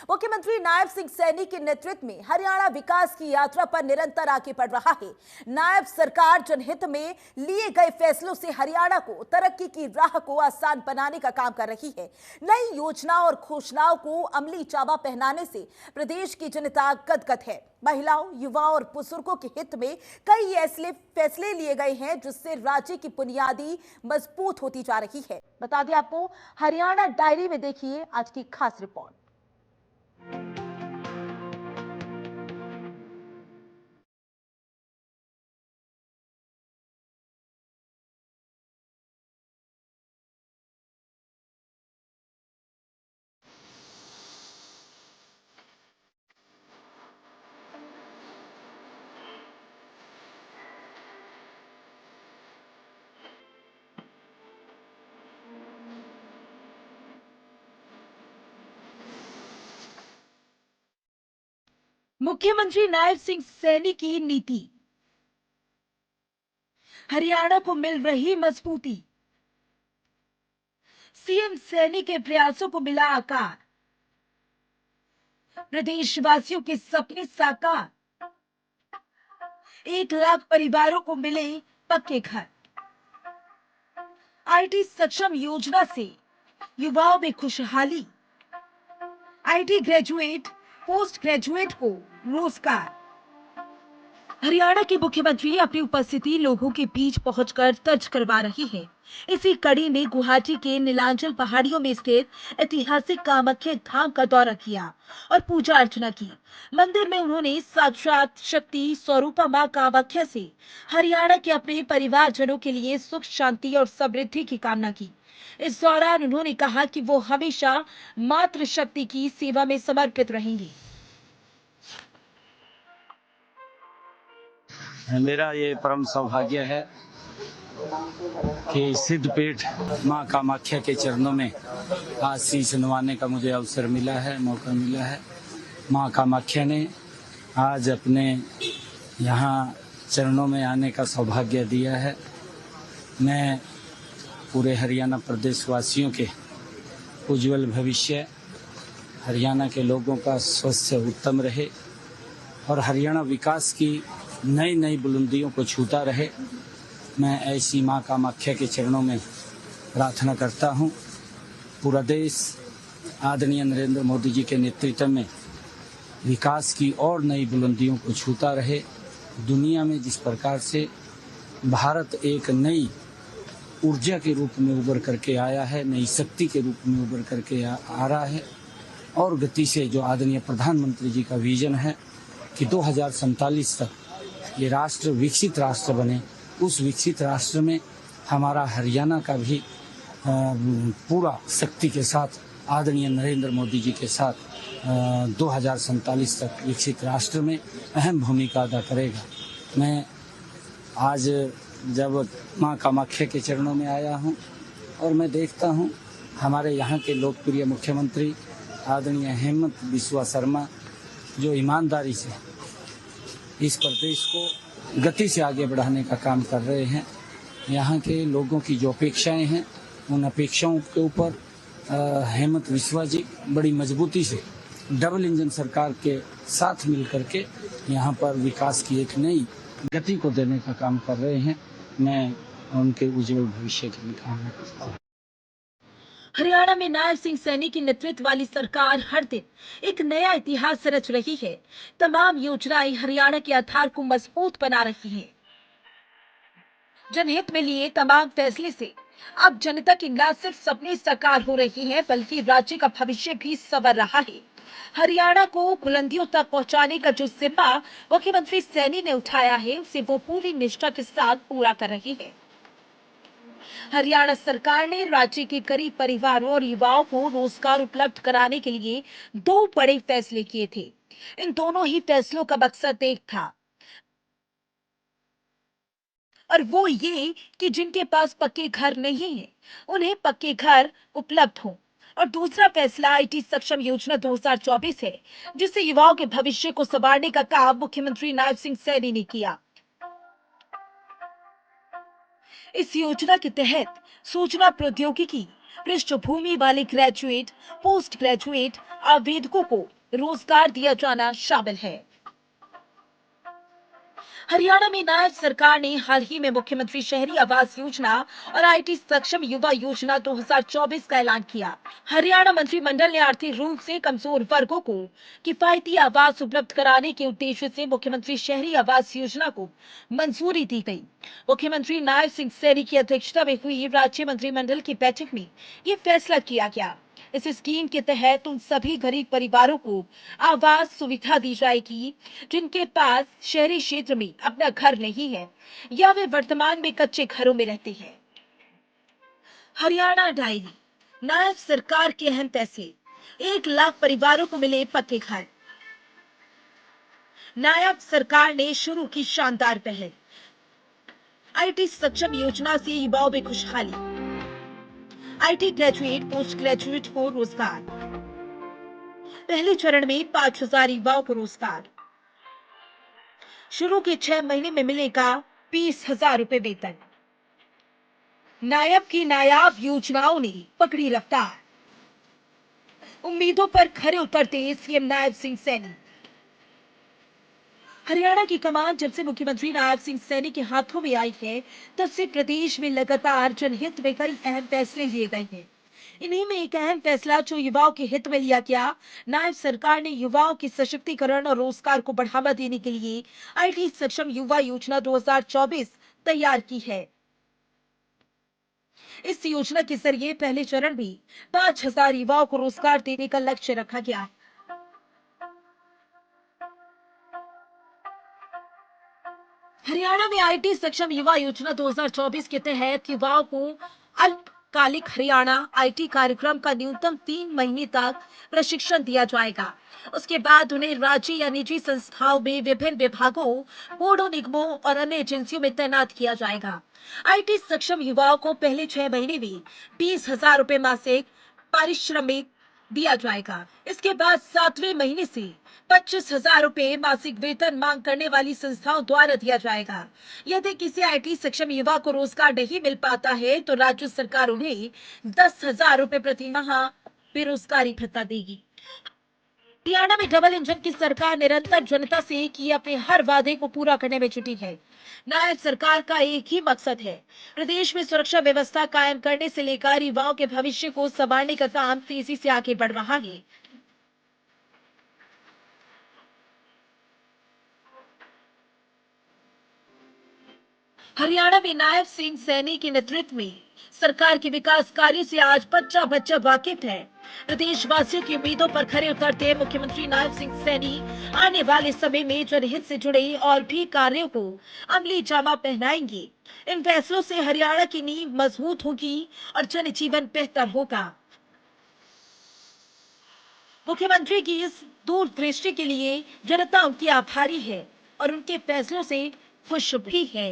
मुख्यमंत्री नायब सिंह सैनी के नेतृत्व में हरियाणा विकास की यात्रा पर निरंतर आगे बढ़ रहा है। नायब सरकार जनहित में लिए गए फैसलों से हरियाणा को तरक्की की राह को आसान बनाने का काम कर रही है। नई योजनाओं और घोषणाओं को अमली जामा पहनाने से प्रदेश की जनता गदगद है। महिलाओं, युवाओं और बुजुर्गों के हित में कई ऐसे फैसले लिए गए हैं जिससे राज्य की बुनियादी मजबूत होती जा रही है। बता दें आपको, हरियाणा डायरी में देखिए आज की खास रिपोर्ट। मुख्यमंत्री नायब सिंह सैनी की नीति, हरियाणा को मिल रही मजबूती। सीएम सैनी के प्रयासों को मिला आकार, प्रदेशवासियों के सपने साकार। 1 लाख परिवारों को मिले पक्के घर। आईटी सक्षम योजना से युवाओं में खुशहाली। आईटी ग्रेजुएट, पोस्ट ग्रेजुएट को रोजगार। हरियाणा के मुख्यमंत्री अपनी उपस्थिति लोगों के बीच पहुंचकर दर्ज करवा रही है। इसी कड़ी में गुवाहाटी के नीलांचल पहाड़ियों में स्थित ऐतिहासिक कामाख्या धाम का दौरा किया और पूजा अर्चना की। मंदिर में उन्होंने साक्षात शक्ति स्वरूपा मां कामाख्या से हरियाणा के अपने परिवारजनों के लिए सुख, शांति और समृद्धि की कामना की। इस दौरान उन्होंने कहा कि वो हमेशा मातृ शक्ति की सेवा में समर्पित रहेंगे। मेरा ये परम सौभाग्य है कि सिद्धपीठ माँ कामाख्या के चरणों में आज शीश नवाने का मुझे अवसर मिला है, मौका मिला है। माँ कामाख्या ने आज अपने यहाँ चरणों में आने का सौभाग्य दिया है। मैं पूरे हरियाणा प्रदेश वासियों के उज्जवल भविष्य, हरियाणा के लोगों का स्वास्थ्य उत्तम रहे और हरियाणा विकास की नई नई बुलंदियों को छूता रहे, मैं ऐसी माँ कामाख्या के चरणों में प्रार्थना करता हूँ। पूरा देश आदरणीय नरेंद्र मोदी जी के नेतृत्व में विकास की और नई बुलंदियों को छूता रहे। दुनिया में जिस प्रकार से भारत एक नई ऊर्जा के रूप में उभर करके आया है, नई शक्ति के रूप में उभर करके आ रहा है और गति से जो आदरणीय प्रधानमंत्री जी का विजन है कि 2047 तक ये राष्ट्र विकसित राष्ट्र बने, उस विकसित राष्ट्र में हमारा हरियाणा का भी पूरा शक्ति के साथ आदरणीय नरेंद्र मोदी जी के साथ 2047 तक विकसित राष्ट्र में अहम भूमिका अदा करेगा। मैं आज जब माँ कामाख्या के चरणों में आया हूँ और मैं देखता हूँ हमारे यहाँ के लोकप्रिय मुख्यमंत्री आदरणीय हेमंत बिस्वा शर्मा जो ईमानदारी से इस प्रदेश को गति से आगे बढ़ाने का काम कर रहे हैं। यहाँ के लोगों की जो अपेक्षाएं हैं, उन अपेक्षाओं के ऊपर हेमंत बिस्वा जी बड़ी मजबूती से डबल इंजन सरकार के साथ मिल करके यहाँ पर विकास की एक नई गति को देने का काम कर रहे हैं। मैं उनके उज्जवल भविष्य की कामना करता हूँ। हरियाणा में नायब सिंह सैनी की नेतृत्व वाली सरकार हर दिन एक नया इतिहास रच रही है। तमाम योजनाएं हरियाणा के आधार को मजबूत बना रही हैं। जनहित में लिए तमाम फैसले से अब जनता की न सिर्फ सपने साकार हो रही हैं, बल्कि राज्य का भविष्य भी संवर रहा है। हरियाणा को बुलंदियों तक पहुंचाने का जो जिम्मा मुख्यमंत्री सैनी ने उठाया है, उसे वो पूरी निष्ठा के साथ पूरा कर रही है। हरियाणा सरकार ने राज्य के गरीब परिवारों और युवाओं को रोजगार उपलब्ध कराने के लिए 2 बड़े फैसले किए थे। इन दोनों ही फैसलों का मकसद एक था और वो ये कि जिनके पास पक्के घर नहीं है, उन्हें पक्के घर उपलब्ध हों। और दूसरा फैसला आईटी सक्षम योजना 2024 है, जिससे युवाओं के भविष्य को संवारने का काम मुख्यमंत्री नायब सिंह सैनी ने किया। इस योजना के तहत सूचना प्रौद्योगिकी पृष्ठभूमि वाले ग्रेजुएट, पोस्ट ग्रेजुएट आवेदकों को रोजगार दिया जाना शामिल है। हरियाणा में नायब सरकार ने हाल ही में मुख्यमंत्री शहरी आवास योजना और आईटी सक्षम युवा योजना 2024 का ऐलान किया। हरियाणा मंत्रिमंडल ने आर्थिक रूप से कमजोर वर्गों को किफायती आवास उपलब्ध कराने के उद्देश्य से मुख्यमंत्री शहरी आवास योजना को मंजूरी दी गई। मुख्यमंत्री नायब सिंह सैनी की अध्यक्षता में हुई राज्य मंत्रिमंडल की बैठक में ये फैसला किया गया। इस स्कीम के तहत उन सभी गरीब परिवारों को आवास सुविधा दी जाएगी जिनके पास शहरी क्षेत्र में अपना घर नहीं है या वे वर्तमान में कच्चे घरों में रहते हैं। हरियाणा डायरी, नायब सरकार के अहम फैसले, 1 लाख परिवारों को मिले पक्के घर। नायब सरकार ने शुरू की शानदार पहल, आईटी सक्षम योजना से युवाओं में खुशहाली। आईटी ग्रेजुएट, पोस्ट ग्रेजुएट को रोजगार। पहले चरण में 5,000 युवाओं को रोजगार। शुरू के 6 महीने में मिलेगा 20,000 रुपए वेतन। नायब की नायाब योजनाओं ने पकड़ी रफ्तार। उम्मीदों पर खरे उतरते सीएम नायब सिंह सैनी। हरियाणा की कमान जब से मुख्यमंत्री नायब सिंह सैनी के हाथों में आई है, तब से प्रदेश में लगातार जनहित में कई अहम फैसले लिए गए हैं। इन्हीं में एक अहम फैसला जो युवाओं के हित में लिया गया, नायब सरकार ने युवाओं के सशक्तिकरण और रोजगार को बढ़ावा देने के लिए आईटी सक्षम युवा योजना 2024 तैयार की है। इस योजना के जरिए पहले चरण में 5,000 युवाओं को रोजगार देने का लक्ष्य रखा गया है। हरियाणा में आईटी सक्षम युवा योजना 2024 के तहत युवाओं को अल्पकालिक हरियाणा आईटी कार्यक्रम का न्यूनतम 3 महीने तक प्रशिक्षण दिया जाएगा। उसके बाद उन्हें राज्य या निजी संस्थाओं में विभिन्न विभागों, बोर्डों, निगमों और अन्य एजेंसियों में तैनात किया जाएगा। आईटी सक्षम युवाओं को पहले 6 महीने में 20,000 रुपए मासिक पारिश्रमिक दिया जाएगा। इसके बाद 7वें महीने से 25,000 रुपए मासिक वेतन मांग करने वाली संस्थाओं द्वारा दिया जाएगा। यदि किसी आईटी सक्षम युवा को रोजगार नहीं मिल पाता है तो राज्य सरकार उन्हें 10,000 रुपए प्रति माह बेरोजगारी भत्ता देगी। हरियाणा में डबल इंजन की सरकार निरंतर जनता से किए अपने हर वादे को पूरा करने में जुटी है। नायब सरकार का एक ही मकसद है, प्रदेश में सुरक्षा व्यवस्था कायम करने से लेकर युवाओं के भविष्य को संवारने का काम तेजी से आगे बढ़ रहा है। हरियाणा में नायब सिंह सैनी के नेतृत्व में सरकार के विकास कार्य से आज बच्चा बच्चा वाकिफ है। प्रदेशवासियों की उम्मीदों पर खरे उतरते मुख्यमंत्री नायब सिंह सैनी आने वाले समय में जनहित से जुड़े और भी कार्यों को अमली जामा पहनाएंगे। इन फैसलों से हरियाणा की नींव मजबूत होगी और जनजीवन बेहतर होगा। मुख्यमंत्री की इस दूरदृष्टि के लिए जनता उनकी आभारी है और उनके फैसलों से खुश भी है।